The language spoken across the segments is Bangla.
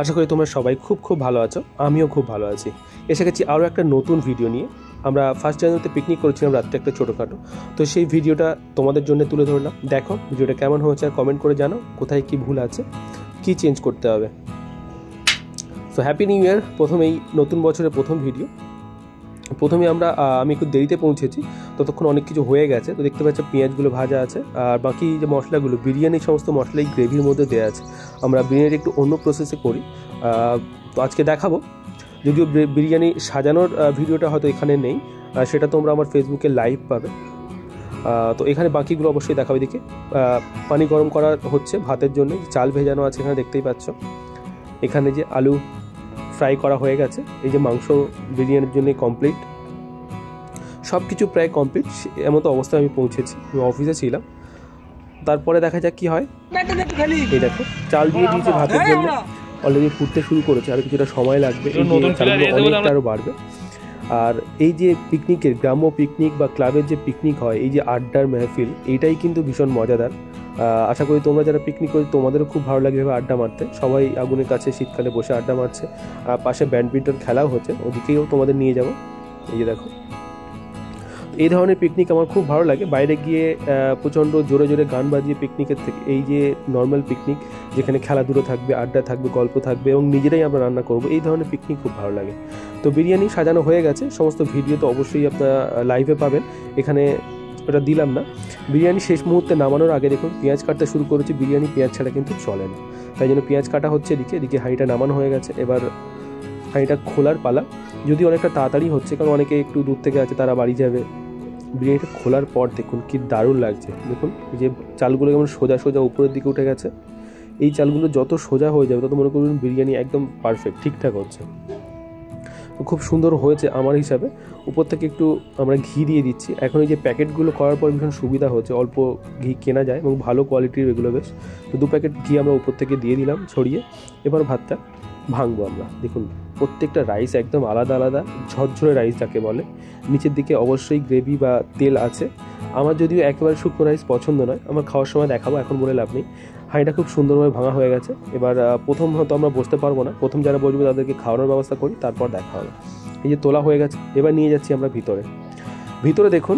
আশা করি তোমরা সবাই খুব ভালো আছো, আমিও খুব ভালো আছি। এসে গেছি আরও একটা নতুন ভিডিও নিয়ে। আমরা 1 জানুয়ারিতে পিকনিক করেছিলাম রাত্রে একটা ছোটোখাটো, তো সেই ভিডিওটা তোমাদের জন্য তুলে ধরলাম। দেখো ভিডিওটা কেমন হয়েছে আর কমেন্ট করে জানো কোথায় কি ভুল আছে, কি চেঞ্জ করতে হবে। সো হ্যাপি নিউ ইয়ার, প্রথমেই নতুন বছরের প্রথম ভিডিও। প্রথমে আমি একটু দেরিতে পৌঁছেছি, ততক্ষণ অনেক কিছু হয়ে গেছে। তো দেখতে পাচ্ছ পেঁয়াজগুলো ভাজা আছে, আর বাকি যে মশলাগুলো বিরিয়ানির সমস্ত মশলাই গ্রেভির মধ্যে দেওয়া আছে। আমরা বিরিয়ানিটা একটু অন্য প্রসেসে করি, তো আজকে দেখাবো। যদিও বিরিয়ানি সাজানোর ভিডিওটা হয়তো এখানে নেই, সেটা তোমরা আমার ফেসবুকে লাইভ পাবে। তো এখানে বাকিগুলো অবশ্যই দেখাবো। এদিকে পানি গরম করা হচ্ছে ভাতের জন্য, চাল ভেজানো আছে এখানে দেখতেই পাচ্ছ। এখানে যে আলু ফ্রাই করা হয়ে গেছে, এই যে মাংস বিরিয়ানির জন্য কমপ্লিট, সব কিছু প্রায় কমপ্লিট। এমতো অবস্থায় আমি পৌঁছেছি, আমি অফিসে ছিলাম। তারপরে দেখা যাক কি হয়। এই দেখো চাল দিয়ে দিয়েছে ভাতের জন্য, অলরেডি ফুটতে শুরু করেছে, আর কিছুটা সময় লাগবে, অনেকটা আরও বাড়বে। আর এই যে পিকনিকের গ্রাম্য পিকনিক বা ক্লাবের যে পিকনিক হয়, এই যে আড্ডার মেহফিল, এইটাই কিন্তু ভীষণ মজাদার। আশা করি তোমরা যারা পিকনিক করো তোমাদেরও খুব ভালো লাগে এভাবে আড্ডা মারতে। সবাই আগুনের কাছে শীতকালে বসে আড্ডা মারছে, পাশে ব্যাডমিন্টন খেলাও হচ্ছে, ওদিকেও তোমাদের নিয়ে যাবো। এই যে দেখো, এই ধরনের পিকনিক আমার খুব ভালো লাগে। বাইরে গিয়ে প্রচণ্ড জোরে জোরে গান বাজিয়ে পিকনিকের থেকে এই যে নর্মাল পিকনিক, যেখানে খেলাধুলো থাকবে, আড্ডা থাকবে, গল্প থাকবে এবং নিজেরাই আমরা রান্না করবো, এই ধরনের পিকনিক খুব ভালো লাগে। তো বিরিয়ানি সাজানো হয়ে গেছে, সমস্ত ভিডিও তো অবশ্যই আপনারা লাইভে পাবেন, এখানে ওটা দিলাম না। বিরিয়ানি শেষ মুহূর্তে নামানোর আগে দেখুন পেঁয়াজ কাটতে শুরু করেছি। বিরিয়ানি পেঁয়াজ ছাড়া কিন্তু চলে না, তাই জন্য পেঁয়াজ কাটা হচ্ছে। এদিকে হাঁড়িটা নামানো হয়ে গেছে, এবার হাঁড়িটা খোলার পালা। যদি অনেকটা তাড়াতাড়ি হচ্ছে, কারণ অনেকে একটু দূর থেকে আছে, তারা বাড়ি যাবে। বিরিয়ানিটা খোলার পর দেখুন কি দারুণ লাগছে। দেখুন এই যে চালগুলো কেমন সোজা সোজা উপরের দিকে উঠে গেছে। এই চালগুলো যত সোজা হয়ে যাবে তত মনে করুন বিরিয়ানি একদম পারফেক্ট, ঠিকঠাক হচ্ছে। খুব সুন্দর হয়েছে আমার হিসাবে। উপর থেকে একটু আমরা ঘি দিয়ে দিচ্ছি। এখন এই যে প্যাকেটগুলো করার পর ভীষণ সুবিধা হচ্ছে, অল্প ঘি কেনা যায় এবং ভালো কোয়ালিটির এগুলো বেশ। তো 2 প্যাকেট ঘি আমরা উপর থেকে দিয়ে দিলাম ছড়িয়ে। এবার ভাতটা ভাঙবো আমরা। দেখুন প্রত্যেকটা রাইস একদম আলাদা আলাদা, ঝরঝরে রাইস যাকে বলে। নিচের দিকে অবশ্যই গ্রেভি বা তেল আছে। আমার যদিও একেবারে শুকনো রাইস পছন্দ নয়, আমার খাওয়ার সময় দেখাবো, এখন বলে লাভ নেই। হাঁড়িটা খুব সুন্দরভাবে ভাঙা হয়ে গেছে। এবার প্রথম হয়তো আমরা বসতে পারবো না, প্রথম যারা বসবে তাদেরকে খাওয়ানোর ব্যবস্থা করি, তারপর দেখা হবে। এই যে তোলা হয়ে গেছে, এবার নিয়ে যাচ্ছি আমরা ভিতরে। দেখুন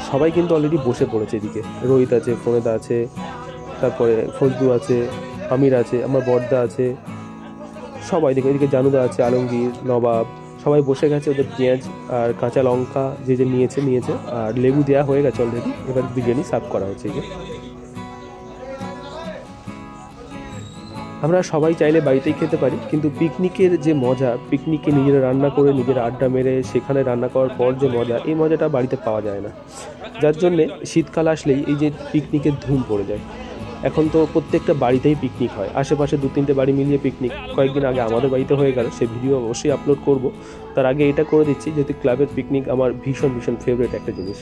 সবাই কিন্তু অলরেডি বসে পড়েছে। এদিকে রোহিত আছে, ফোনেদা আছে, তারপরে ফজলু আছে, আমির আছে, আমার বড়দা আছে, সবাই দেখুন। এদিকে জানুদা আছে, আলমগীর, নবাব, সবাই বসে গেছে। ওদের পেঁয়াজ আর কাঁচা লঙ্কা যে নিয়েছে, আর লেবু দেওয়া হয়ে গেছে অলরেডি। এবার বিরিয়ানি সার্ভ করা হচ্ছে। আমরা সবাই চাইলে বাড়িতেই খেতে পারি, কিন্তু পিকনিকের যে মজা, পিকনিকে নিজেরা রান্না করে নিজেরা আড্ডা মেরে সেখানে রান্না করার পর যে মজা, এই মজাটা বাড়িতে পাওয়া যায় না। যার জন্যে শীতকাল আসলেই এই যে পিকনিকের ধুম পড়ে যায়। এখন তো প্রত্যেকটা বাড়িতেই পিকনিক হয়, আশেপাশে 2-3টে বাড়ি মিলিয়ে পিকনিক। কয়েকদিন আগে আমাদের বাড়িতে হয়ে গেল, সে ভিডিও অবশ্যই আপলোড করব। তার আগে এটা করে দিচ্ছি, যেহেতু ক্লাবের পিকনিক আমার ভীষণ ফেভারিট একটা জিনিস।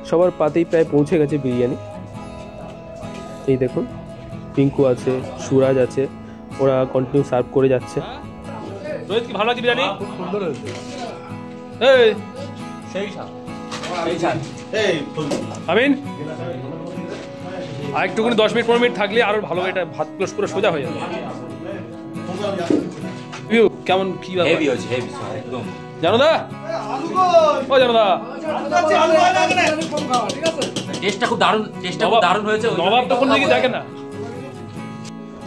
সবার পাতেই প্রায় পৌঁছে গেছে বিরিয়ানি। এই দেখুন পিঙ্কু আছে, সুরাজ আছে, ওরা কন্টিনিউ সার্ভ করে যাচ্ছে। রোহিত কি ভালো লাগছে বিরিয়ানি? খুব সুন্দর হয়েছে। এই সেই স্বাদ, আমিন আর একটুখানি 10 মিনিট 15 মিনিট থাকলে আরো ভালো, এটা ভাত পুরো সোজা হয়ে যাবে। কেমন কি হেভি হচ্ছে, হেভি একদম। জানো দা, ও জানো দা, টেস্টটা খুব দারুণ হয়েছে। নবাব তখন দিকে দেখে না।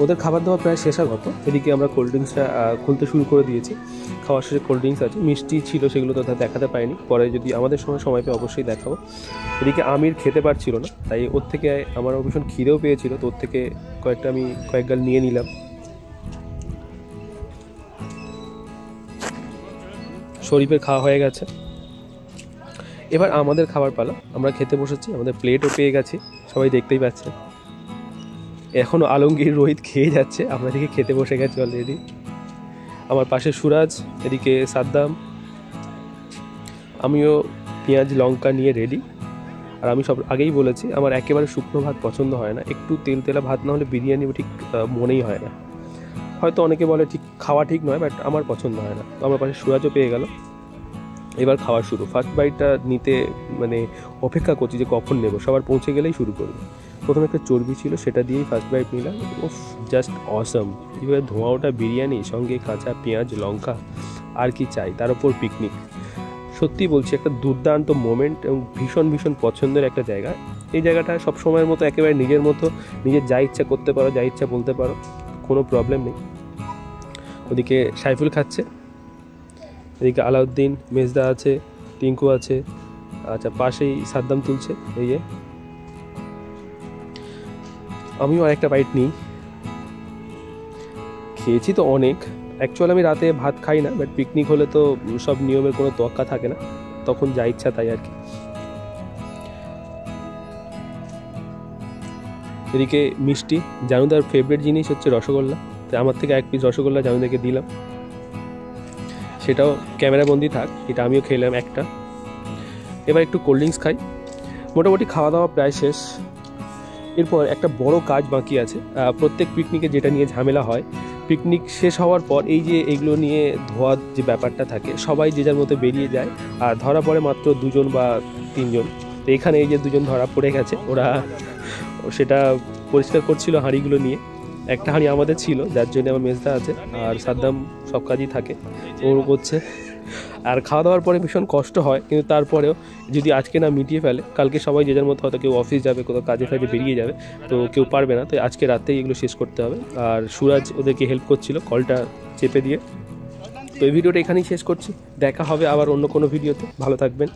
ওদের খাবার দাবার প্রায় শেষার মতো। এদিকে আমরা কোল্ড ড্রিঙ্কসটা খুলতে শুরু করে দিয়েছি। খাওয়ার শেষে কোল্ড ড্রিঙ্কস আছে, মিষ্টি ছিল, সেগুলো তো দেখাতে পাইনি, পরে যদি আমাদের সময় পেয়ে অবশ্যই দেখাবো। এদিকে আমির খেতে পারছিল না, তাই ওর থেকে আমারও ভীষণ খিদেও পেয়েছিল, তো ওর থেকে আমি কয়েক গাল নিয়ে নিলাম। শরীফের খাওয়া হয়ে গেছে, এবার আমাদের খাবার পালা। আমরা খেতে বসেছি, আমাদের প্লেটও পেয়ে গেছি, সবাই দেখতেই পাচ্ছে। এখনও আলমগীর, রোহিত খেয়ে যাচ্ছে, আমরা এদিকে খেতে বসে গেছি অলরেডি। আমার পাশে সুরাজ, এদিকে সাদ্দাম, আমিও পেঁয়াজ লঙ্কা নিয়ে রেডি। আর আমি সব আগেই বলেছি, আমার একেবারে শুকনো ভাত পছন্দ হয় না, একটু তেলা ভাত না হলে বিরিয়ানি ঠিক মনেই হয় না। হয়তো অনেকে বলে ঠিক খাওয়া ঠিক নয়, বাট আমার পছন্দ হয় না। তো আমার পাশে সুরাজও পেয়ে গেল। এবার খাওয়া শুরু। ফার্স্ট বাইটটা নিতে অপেক্ষা করছি যে কখন নেব, সবার পৌঁছে গেলেই শুরু করব। প্রথমে একটা চর্বি ছিল, সেটা দিয়েই ফার্স্ট বাইট নিলাম। ও জাস্ট অসম। এবার ধোঁয়া ওটা বিরিয়ানি, সঙ্গে কাঁচা পেঁয়াজ লঙ্কা, আর কি চাই, তার উপর পিকনিক। সত্যি বলছি, একটা দুর্দান্ত মোমেন্ট এবং ভীষণ ভীষণ পছন্দের একটা জায়গা। এই জায়গাটা সব সময়ের মতো একেবারে নিজের মতো, নিজের যা ইচ্ছা করতে পারো, যা ইচ্ছা বলতে পারো, কোনো প্রবলেম নেই। ওদিকে সাইফুল খাচ্ছে, এদিকে আলাউদ্দিন, মেজদা আছে, টিঙ্কু আছে, আচ্ছা পাশেই সাদ্দাম তুলছে। এই যে আমিও আরেকটা বাইট নিই। খেয়েছি তো অনেক। অ্যাকচুয়ালি আমি রাতে ভাত খাই না, বাট পিকনিক হলে তো সব নিয়মের কোনো তোয়াক্কা থাকে না, তখন যা ইচ্ছা তাই আর কি। এদিকে মিষ্টি, জানুদার ফেভারিট জিনিস হচ্ছে রসগোল্লা, তাই আমার থেকে 1 পিস রসগোল্লা জানুদাকে দিলাম, সেটাও ক্যামেরাবন্দি থাক। এটা আমিও খেলাম একটা। এবার একটু কোল্ড ড্রিঙ্কস খাই। মোটামুটি খাওয়া দাওয়া প্রায় শেষ। এরপর একটা বড় কাজ বাকি আছে। প্রত্যেক পিকনিকে যেটা নিয়ে ঝামেলা হয়, পিকনিক শেষ হওয়ার পর এই যে এগুলো নিয়ে ধোয়ার যে ব্যাপারটা থাকে, সবাই যে যার মতো বেরিয়ে যায়, আর ধরা পড়ে মাত্র 2 জন বা 3 জন। তো এখানে এই যে 2 জন ধরা পড়ে গেছে, ওরা সেটা পরিষ্কার করছিল হাঁড়িগুলো নিয়ে। একটা হাঁড়ি আমাদের ছিল, যার জন্য আমার মেজদা আছে, আর সাদ্দাম সব কাজই থাকে, ও করছে। আর খাওয়া দাওয়ার পরে ভীষণ কষ্ট হয়, কিন্তু তারপরেও যদি আজকে না মিটিয়ে ফেলে, কালকে সবাই যে যার মতো, হয়তো কেউ অফিস যাবে, কোথাও কাজে কাজে বেরিয়ে যাবে, তো কেউ পারবে না। তো আজকে রাতেই এগুলো শেষ করতে হবে। আর সুরাজ ওদেরকে হেল্প করছিল কলটা চেপে দিয়ে। তো এই ভিডিওটা এখানেই শেষ করছি। দেখা হবে আবার অন্য কোনো ভিডিওতে। ভালো থাকবেন।